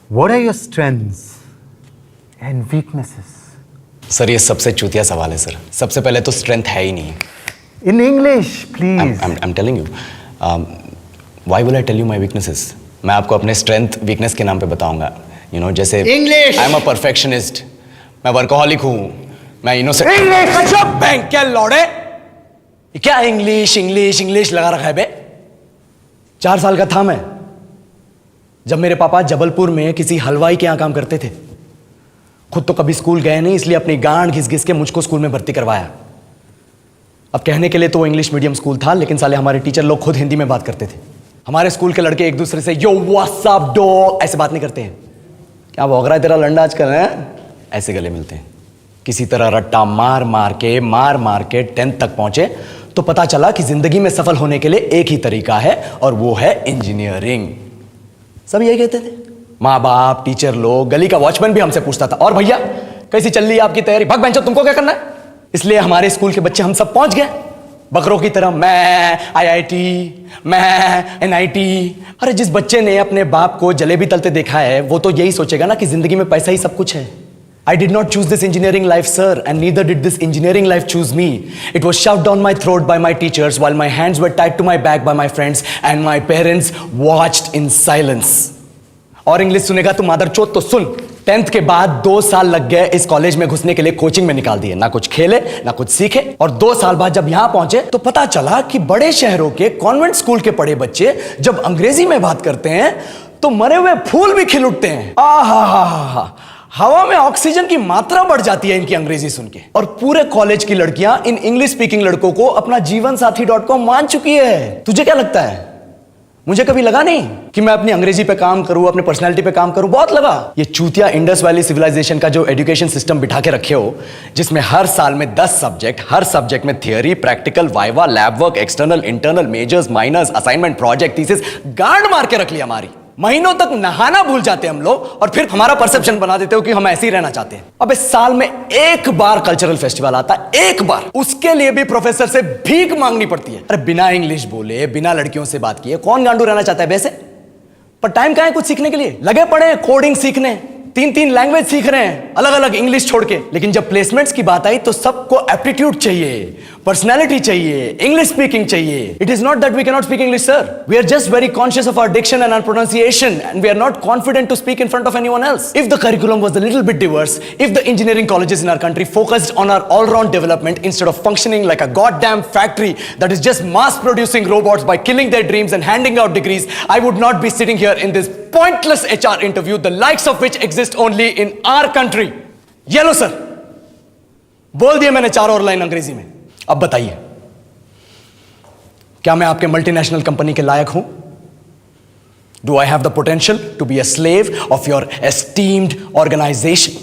What are your strengths and weaknesses? Sir ये सबसे चूतिया सवाल है सर। सबसे पहले तो स्ट्रेंथ है ही नहीं। In English, please. I'm telling you. Why will I tell you my weaknesses? मैं आपको अपने स्ट्रेंथ वीकनेस के नाम पे बताऊंगा। You know, जैसे English. I'm a perfectionist. मैं वर्कोहॉलिक हूँ। मैं इनोसेंट। English. बैंक क्या लौड़े? ये क्या इंग्लिश लगा रखा है बे? 4 साल का था मैं जब मेरे पापा जबलपुर में किसी हलवाई के यहाँ काम करते थे। खुद तो कभी स्कूल गए नहीं, इसलिए अपनी गांड घिस घिस के मुझको स्कूल में भर्ती करवाया। अब कहने के लिए तो वो इंग्लिश मीडियम स्कूल था, लेकिन साले हमारे टीचर लोग खुद हिंदी में बात करते थे। हमारे स्कूल के लड़के एक दूसरे से यो व्हाट्स अप डॉग ऐसे बात नहीं करते हैं। क्या भौंक रहा है तेरा लंडा आजकल है? ऐसे गले मिलते हैं। किसी तरह रट्टा मार मार के 10th तक पहुंचे तो पता चला कि जिंदगी में सफल होने के लिए एक ही तरीका है और वो है इंजीनियरिंग। सब यही कहते थे। माँ बाप, टीचर लोग, गली का वॉचमैन भी हमसे पूछता था, और भैया कैसी चल रही है आपकी तैयारी? भग बेंचो, तुमको क्या करना है? इसलिए हमारे स्कूल के बच्चे हम सब पहुंच गए बकरों की तरह। मैं IIT, मैं NIT। अरे जिस बच्चे ने अपने बाप को जलेबी तलते देखा है वो तो यही सोचेगा ना कि जिंदगी में पैसा ही सब कुछ है। I did not choose this engineering life, sir, and neither did this engineering life choose me. It was shoved down my throat by my teachers while my hands were tied to my back by my friends and my parents watched in silence. और English सुनेगा तू मादरचोद तो सुन। 10th के बाद 2 साल लग गए इस कॉलेज में घुसने के लिए, कोचिंग में निकाल दिए। ना कुछ खेले ना कुछ सीखे। और 2 साल बाद जब यहां पहुंचे तो पता चला कि बड़े शहरों के कॉन्वेंट स्कूल के पढ़े बच्चे जब अंग्रेजी में बात करते हैं तो मरे हुए फूल भी खिल उठते हैं। आहा, हवा में ऑक्सीजन की मात्रा बढ़ जाती है इनकी अंग्रेजी सुन के। और पूरे कॉलेज की लड़कियां इन इंग्लिश स्पीकिंग लड़कों को अपना जीवनसाथी.com मान चुकी है। तुझे क्या लगता है? मुझे कभी लगा नहीं कि मैं अपनी अंग्रेजी पे काम करूं, अपने पर्सनालिटी पे काम करूं। बहुत लगा। ये चूतिया इंडस वैली सिविलाइजेशन का जो एजुकेशन सिस्टम बिठा के रखे हो, जिसमें हर साल में 10 सब्जेक्ट, हर सब्जेक्ट में theory, practical, viva, lab work, external, internal, majors, minors, assignment, project, thesis, गांड मार के रख लिया हमारी। महीनों तक नहाना भूल जाते हम लोग और फिर हमारा परसेप्शन बना देते हो कि हम ऐसे ही रहना चाहते हैं। अब इस साल में एक बार कल्चरल फेस्टिवल आता है, एक बार, उसके लिए भी प्रोफेसर से भीख मांगनी पड़ती है। अरे बिना इंग्लिश बोले, बिना लड़कियों से बात किए कौन गांडू रहना चाहता है वैसे? पर टाइम कहां है कुछ सीखने के लिए? लगे पड़े हैं कोडिंग सीखने, 3 लैंग्वेज सीख रहे हैं, अलग अलग इंग्लिश छोड़ के। लेकिन जब प्लेसमेंट्स की बात आई तो सबको एप्टीट्यूड चाहिए, पर्सनैलिटी चाहिए, इंग्लिश स्पीकिंग चाहिए। It is not that we can not speak English, sir. We are just very conscious of our diction and our pronunciation and we are not confident to speak in front of anyone else. If the curriculum was a little bit diverse, if the engineering colleges in our country focused on our all round development instead of functioning like a goddamn factory that is just mass producing robots by killing their dreams and handing out degrees, I would not be sitting here in this pointless HR interview, the likes of which exist only in our country. ये लो sir, बोल दिया मैंने 4 और line अंग्रेजी में। अब बताइए, क्या मैं आपके मल्टीनेशनल कंपनी के लायक हूं? Do I have the potential to be a slave of your esteemed organization?